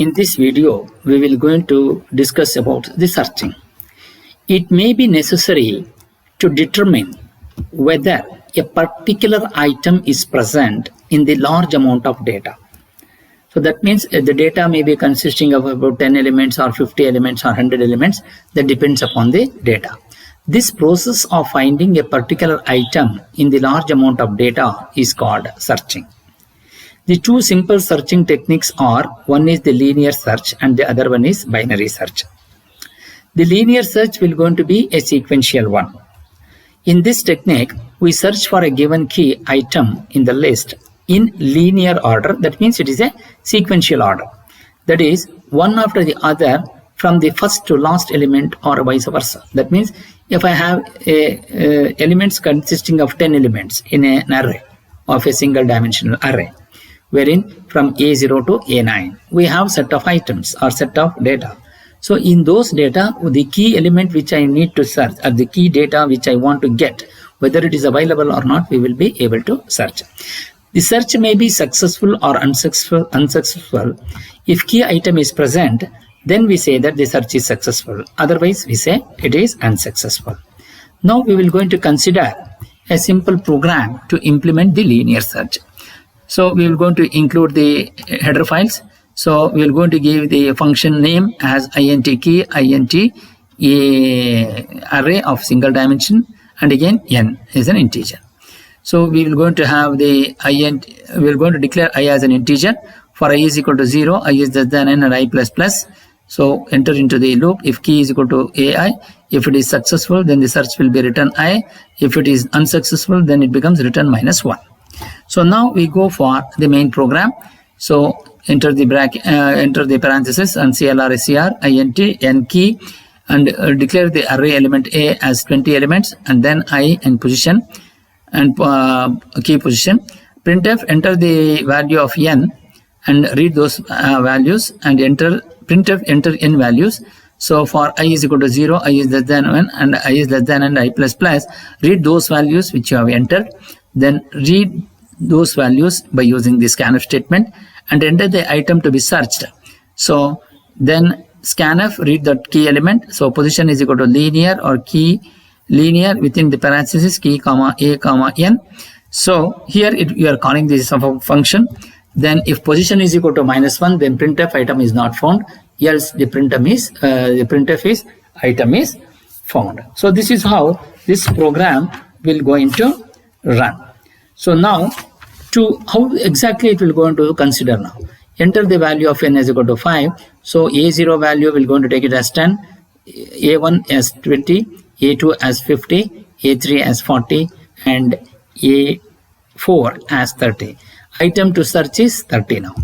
In this video, we will going to discuss about the searching. It may be necessary to determine whether a particular item is present in the large amount of data. So that means the data may be consisting of about 10 elements or 50 elements or 100 elements. That depends upon the data. This process of finding a particular item in the large amount of data is called searching. The two simple searching techniques are, one is the linear search and the other one is binary search. The linear search will going to be a sequential one. In this technique, we search for a given key item in the list in linear order. That means it is a sequential order. That is, one after the other from the first to last element or vice versa. That means if I have elements consisting of 10 elements in an array of a single dimensional array, wherein from A0 to A9, we have set of items or set of data. So in those data, the key element which I need to search or the key data which I want to get, whether it is available or not, we will be able to search. The search may be successful or unsuccessful. If key item is present, then we say that the search is successful. Otherwise, we say it is unsuccessful. Now we will going to consider a simple program to implement the linear search. So we will going to include the header files. So we will going to give the function name as int key, int a array of single dimension, and again n is an integer. So we will going to have the int, we are going to declare I as an integer. For I is equal to 0, I is less than n and I plus plus. So enter into the loop. If key is equal to ai, if it is successful, then the search will be return I. If it is unsuccessful, then it becomes return -1. So now we go for the main program. So enter the bracket, enter the parenthesis and clr int n key, and declare the array element a as 20 elements, and then I in position and key position. Printf, enter the value of n and read those values, and enter printf enter n values. So for I is equal to 0, I is less than 1, and I is less than and I plus plus, read those values which you have entered. Then read those values by using the scanf statement and enter the item to be searched. So then scanf, read the key element. So position is equal to linear or key linear within the parenthesis key comma a comma n. So here you are calling this function. Then if position is equal to -1, then printf item is not found. Else the printf is item is found. So this is how this program will go into run. So now how exactly it will go into consider now. Enter the value of n is equal to 5. So A0 value will going to take it as 10, A1 as 20, A2 as 50, A3 as 40, and A4 as 30. Item to search is 30 now.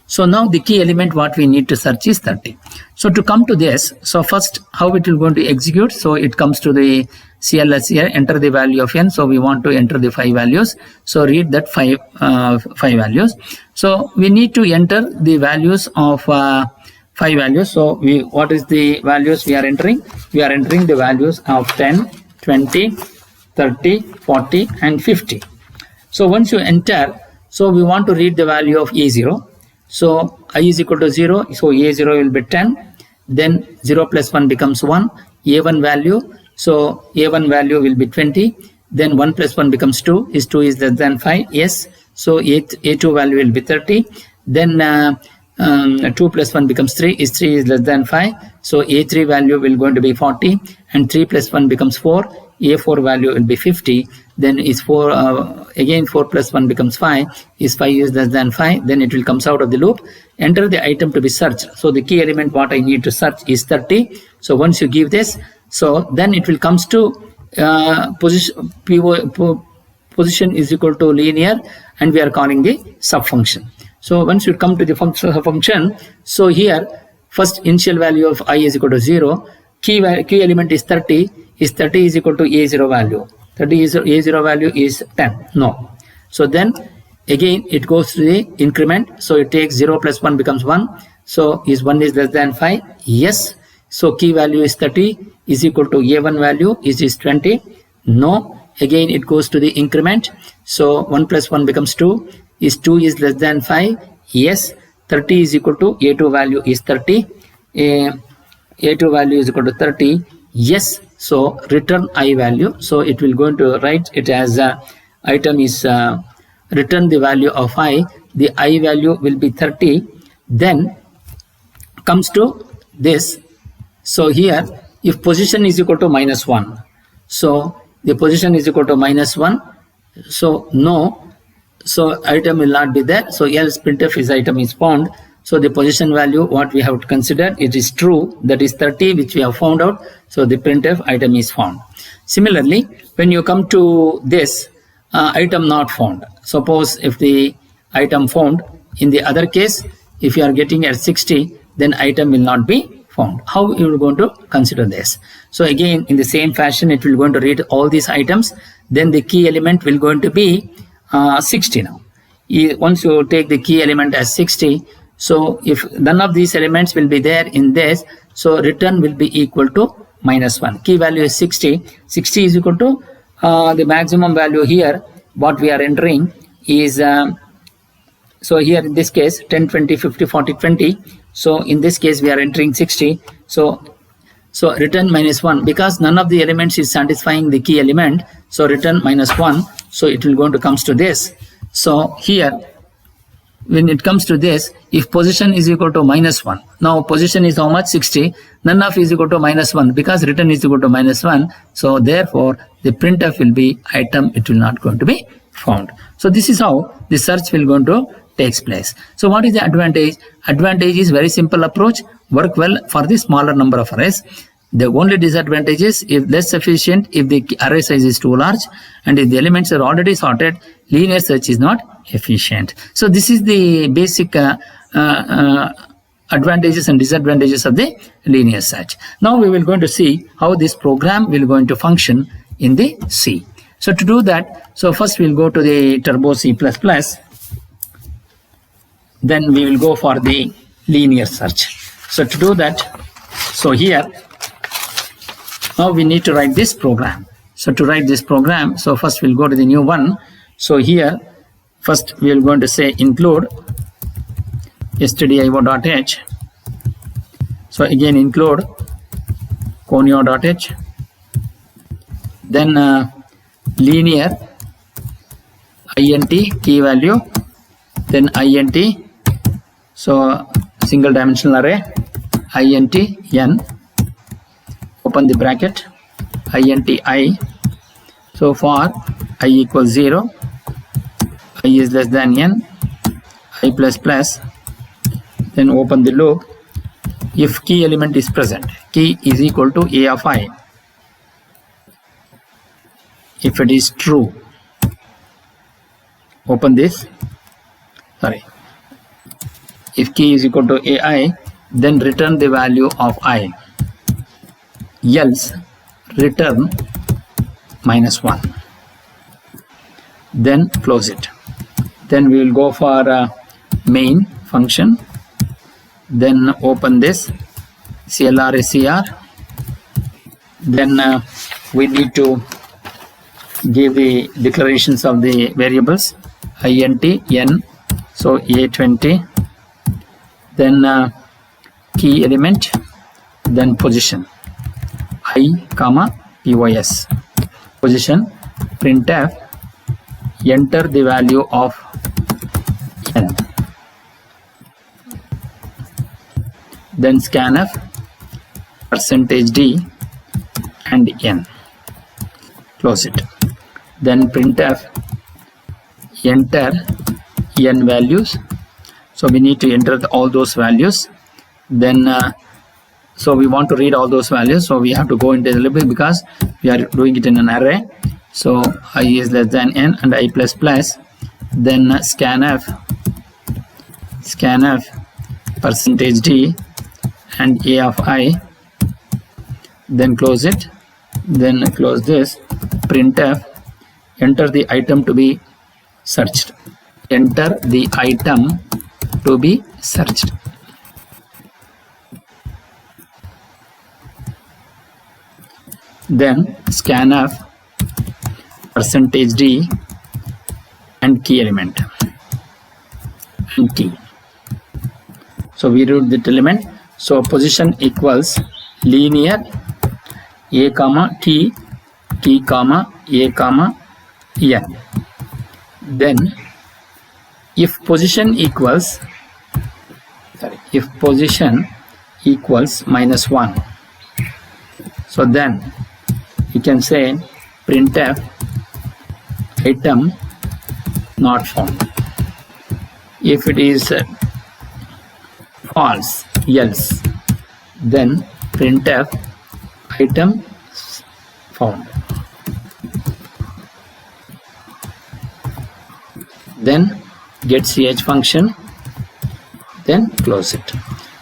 So now the key element what we need to search is 30. So to come to this, so first how it will going to execute. So it comes to the CLS here, enter the value of n. So we want to enter the 5 values. So read that 5 values. So we need to enter the values of 5 values. So what is the values we are entering? We are entering the values of 10, 20, 30, 40, and 50. So once you enter, so we want to read the value of A0. So I is equal to 0. So A0 will be 10. Then 0 plus 1 becomes 1. A1 value. So A1 value will be 20. Then 1 plus 1 becomes 2. Is 2 is less than 5? Yes. So A2 value will be 30. Then 2 plus 1 becomes 3. Is 3 is less than 5? So A3 value will going to be 40. And 3 plus 1 becomes 4. A4 value will be 50. Then is 4 again 4 plus 1 becomes 5. Is 5 is less than 5? Then it will comes out of the loop. Enter the item to be searched. So the key element what I need to search is 30. So once you give this, so then it will comes to position is equal to linear, and we are calling the sub function. So once you come to the function, so here first initial value of I is equal to 0. Key element is 30. Is 30 is equal to A0 value. 30 is A0 value is 10. No. So then again it goes to the increment. So it takes 0 plus 1 becomes 1. So is 1 is less than 5? Yes. So key value is 30 is equal to A1 value is 20. No. Again it goes to the increment. So 1 plus 1 becomes 2. Is 2 is less than 5? Yes. 30 is equal to A2 value is 30. A2 value is equal to 30. Yes, so return I value. So it will going to write it as item is return the value of I. The I value will be 30. Then comes to this. So here, if position is equal to -1, so the position is equal to -1. So no, so item will not be there. So else printf is item is found. So the position value what we have to consider, it is true, that is 30, which we have found out. So the printf item is found. Similarly, when you come to this item not found, suppose if the item found, in the other case, if you are getting at 60, then item will not be found. How you are going to consider this? So again, in the same fashion, it will going to read all these items. Then the key element will going to be 60 now. Once you take the key element as 60, so if none of these elements will be there in this, so return will be equal to -1. Key value is 60. 60 is equal to the maximum value here. What we are entering is, so here in this case, 10, 20, 50, 40, 20. So in this case, we are entering 60. So return -1, because none of the elements is satisfying the key element. So return -1. So it will going to comes to this. So here, when it comes to this, if position is equal to -1, now position is how much? 60. None of is equal to -1 because return is equal to -1. So therefore, the printf will be item. It will not going to be found. So this is how the search will going to takes place. So what is the advantage? Advantage is very simple approach, work well for the smaller number of arrays. The only disadvantage is if less efficient if the array size is too large, and if the elements are already sorted, linear search is not efficient. So this is the basic advantages and disadvantages of the linear search. Now we will going to see how this program will going to function in the C. So to do that, so first we'll go to the Turbo C++. Then we will go for the linear search. So to do that, so here, now we need to write this program. So to write this program, so first we'll go to the new one. So here, first we are going to say include stdio.h. So again include conio.h. Then linear int key value. Then int. So single dimensional array int n. Open the bracket, int I. So for I equals 0, I is less than n, I plus plus, then open the loop. If key element is present, key is equal to a of I. If it is true, open this, sorry. If key is equal to ai, then return the value of I. Else return -1. Then close it. Then we will go for main function. Then open this CLR. Then we need to give the declarations of the variables int n. So a20. Then key element. Then position. I, pos. Position, printf, enter the value of n. Then scanf, %d and n. Close it. Then printf, enter n values. So we need to enter all those values. Then so we want to read all those values, so we have to go into a little bit because we are doing it in an array. So I is less than n and I plus plus. Then scanf %d and a of I. Then close it. Then close this. Printf, enter the item to be searched. Enter the item to be searched. Then scanf %d and key element and key. So we wrote that element. So position equals linear a comma t comma a comma n. Then if position equals -1, so then you can say printf item not found. If it is false, else, then printf item found. Then get ch function, then close it.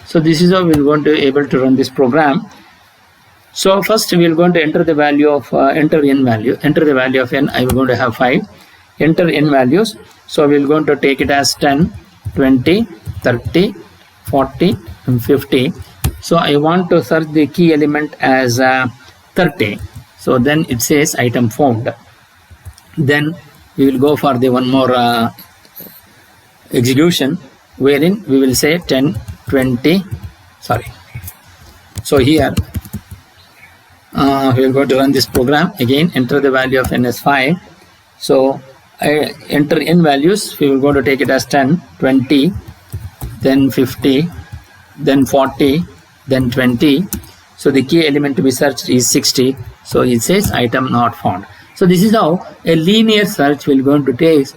So this is how we are going to be able to run this program. So first we are going to enter the value of enter the value of n. I am going to have 5. Enter n values. So we are going to take it as 10, 20, 30, 40 and 50. So I want to search the key element as 30. So then it says item found. Then we will go for the one more execution, wherein we will say 10, 20, so here we are going to run this program. Again, enter the value of n as 5. So I enter n values. We will go to take it as 10, 20, then 50, then 40, then 20. So the key element to be searched is 60. So it says item not found. So this is how a linear search will going to take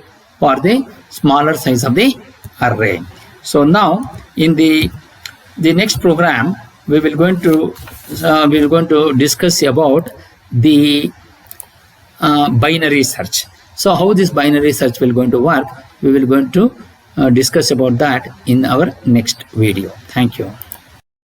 for the smaller size of the array. So now in the next program we will going to discuss about the binary search. So how this binary search will going to work, we will going to discuss about that in our next video. Thank you.